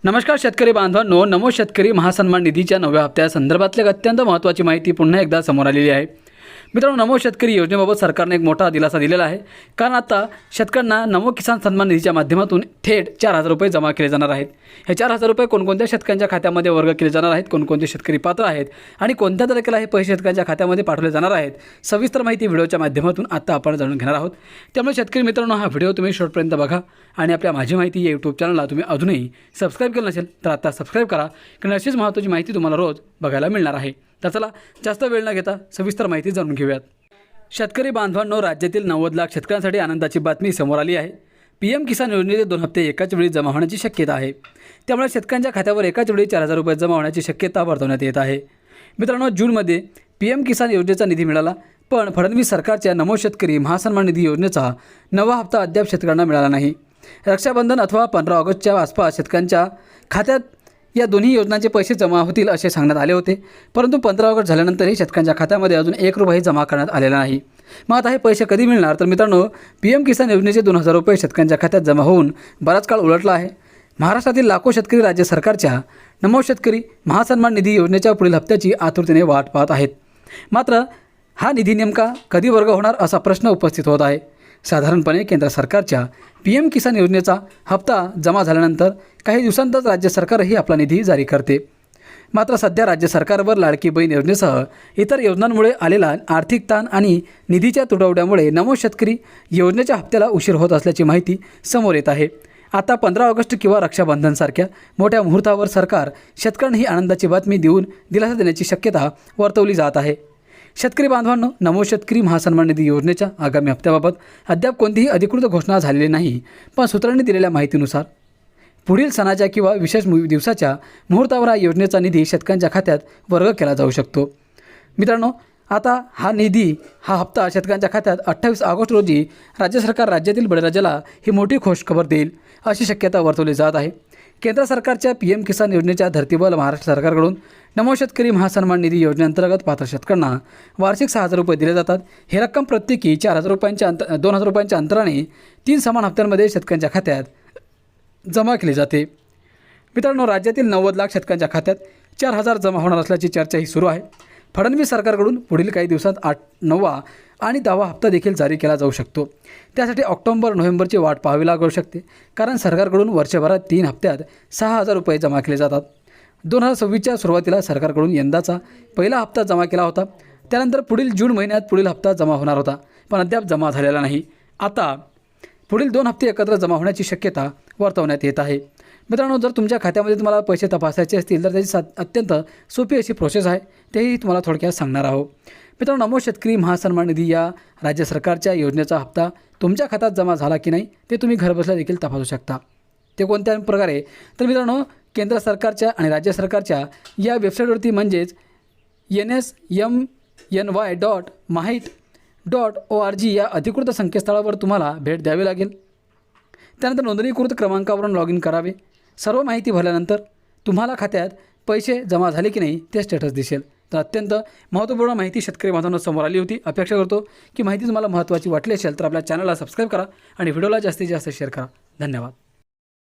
नमस्कार शेतकरी बांधवांनो, नमो शेतकरी महासन्मान निधीच्या नव्या हप्त्यासंदर्भातली अत्यंत महत्त्वाची माहिती पुन्हा एकदा समोर आलेली आहे। मित्रांनो, नमो शेतकरी योजनेबाबत सरकारने एक मोठा दिलासा दिलेला आहे। कारण आता शेतकऱ्यांना नमो किसान सन्मान निधीच्या माध्यमातून थेट 4,000 रुपये जमा केले जाणार आहेत। हे 4,000 रुपये कोणकोणत्या शेतकऱ्यांच्या खात्यामध्ये वर्ग केले जाणार आहेत, कोणकोणते शेतकरी पात्र आहेत आणि कोणत्या तारखेला हे पैसे शेतकऱ्यांच्या खात्यामध्ये पाठवले जाणार आहेत, सविस्तर माहिती व्हिडिओच्या माध्यमातून आता आपण जाणून घेणार आहोत। त्यामुळे शेतकरी मित्रांनो, हा व्हिडिओ तुम्ही शेवटपर्यंत बघा आणि आपल्या माझी माहिती या यूट्यूब चॅनलला तुम्ही अजूनही सबस्क्राईब केलं नसेल तर आता सबस्क्राईब करा, कारण अशीच महत्त्वाची माहिती तुम्हाला रोज बघायला मिळणार आहे। तर चला जास्त वेळ न घेता सविस्तर माहिती जाणून घेऊयात। शेतकरी बांधवांनो, राज्यातील 90 लाख शेतकऱ्यांसाठी आनंदाची बातमी समोर आली आहे। PM किसान योजनेचे 2 हप्ते एकाच वेळी जमा होण्याची शक्यता आहे। त्यामुळे शेतकऱ्यांच्या खात्यावर एकाच वेळी 4,000 रुपये जमा होण्याची शक्यता वर्तवण्यात येत आहे। मित्रांनो, जूनमध्ये PM किसान योजनेचा निधी मिळाला, पण फडणवीस सरकारच्या नमो शेतकरी महासन्मान निधी योजनेचा नवा हप्ता अद्याप शेतकऱ्यांना मिळाला नाही। रक्षाबंधन अथवा 15 ऑगस्टच्या आसपास शेतकऱ्यांच्या खात्यात या दोन्ही योजनांचे पैसे जमा होतील असे सांगण्यात आले होते, परंतु 15 ऑगस्ट झाल्यानंतरही शेतकऱ्यांच्या खात्यामध्ये अजून 1 रुपयाही जमा करण्यात आलेला नाही। मग आता हे पैसे कधी मिळणार? तर मित्रांनो, PM किसान योजनेचे 2,000 रुपये शेतकऱ्यांच्या खात्यात जमा होऊन बराच काळ उलटला आहे। महाराष्ट्रातील लाखो शेतकरी राज्य सरकारच्या नमो शेतकरी महासन्मान निधी योजनेच्या पुढील हप्त्याची आतुरतेने वाट पाहत आहेत। मात्र हा निधी नेमका कधी वर्ग होणार असा प्रश्न उपस्थित होत आहे। साधारणपणे केंद्र सरकारच्या PM किसान योजनेचा हप्ता जमा झाल्यानंतर काही दिवसांतच राज्य सरकारही आपला निधी जारी करते। मात्र सध्या राज्य सरकारवर लाडकी बहीण योजनेसह इतर योजनांमुळे आलेला आर्थिक ताण आणि निधीच्या तुटवड्यामुळे नमो शेतकरी योजनेच्या हप्त्याला उशीर होत असल्याची माहिती समोर येत आहे। आता 15 ऑगस्ट किंवा रक्षाबंधनसारख्या मोठ्या मुहूर्तावर सरकार शेतकऱ्यांना ही आनंदाची बातमी देऊन दिलासा देण्याची शक्यता वर्तवली जात आहे। शेतकरी बांधवांनो, नमो शेतकरी महासन्मान निधी योजनेच्या आगामी हप्त्याबाबत अद्याप कोणतीही अधिकृत घोषणा झालेली नाही, पण सूत्रांनी दिलेल्या माहितीनुसार पुढील सणाच्या किंवा विशेष दिवसाच्या मुहूर्तावर हा योजनेचा निधी शेतकऱ्यांच्या खात्यात वर्ग केला जाऊ शकतो। मित्रांनो, आता हा हप्ता शेतकऱ्यांच्या खात्यात 28 ऑगस्ट रोजी राज्य सरकार राज्यातील बळीराजाला ही मोठी खुशखबर देईल अशी शक्यता वर्तवली जात आहे। केंद्र सरकारच्या PM किसान योजनेच्या धर्तीवर महाराष्ट्र सरकारकडून नमो शेतकरी महासन्मान निधी योजनेअंतर्गत पात्र शेतकऱ्यांना वार्षिक 6,000 रुपये दिले जातात। ही रक्कम प्रत्येकी 4,000 रुपयांच्या 2,000 रुपयांच्या अंतराने 3 समान हप्त्यांमध्ये शेतकऱ्यांच्या खात्यात जमा केली जाते। मित्रांनो, राज्यातील 90 लाख शेतकऱ्यांच्या खात्यात 4,000 जमा होणार असल्याची चर्चाही सुरू आहे। फडणवीस सरकारकडून पुढील काही दिवसात 8, 9 आणि 10 हप्ता देखील जारी केला जाऊ शकतो। त्यासाठी ऑक्टोबर नोव्हेंबरची वाट पाहावी लागू शकते, कारण सरकारकडून वर्षभरात 3 हप्त्यात 6,000 रुपये जमा केले जातात। 2026च्या सुरुवातीला सरकारकडून यंदाचा पहिला हप्ता जमा केला होता, त्यानंतर पुढील जून महिन्यात पुढील हप्ता जमा होणार होता, पण अद्याप जमा झालेला नाही। आता पुढील 2 हप्ते एकत्र जमा होण्याची शक्यता वर्तवण्यात येत आहे। मित्रांनो, जर तुमच्या खात्यामध्ये तुम्हाला पैसे तपासायचे असतील तर त्याची अत्यंत सोपी अशी प्रोसेस आहे, तेही तुम्हाला थोडक्यात सांगणार आहोत। मित्रांनो, नमो शेतकरी महासन्मान निधी या राज्य सरकारच्या योजनेचा हप्ता तुमच्या खात्यात जमा झाला की नाही ते तुम्ही घरबसल्या देखील तपासू शकता। ते कोणत्या प्रकारे? तर मित्रांनो, केंद्र सरकारच्या आणि राज्य सरकारच्या या वेबसाईटवरती म्हणजेच nsmy.mahit.org या अधिकृत संकेतस्थळावर तुम्हाला भेट द्यावी लागेल। त्यानंतर नोंदणीकृत क्रमांकावरून लॉग इन करावे। सर्व माहिती भरल्यानंतर तुम्हाला खात्यात पैसे जमा झाले की नाही ते स्टेटस दिसेल। तर अत्यंत महत्त्वपूर्ण माहिती शेतकरी बांधवांना समोर आली होती। अपेक्षा करतो की माहिती तुम्हाला महत्त्वाची वाटली असेल तर आपल्या चॅनलला सबस्क्राईब करा आणि व्हिडिओला जास्तीत जास्त शेअर करा। धन्यवाद।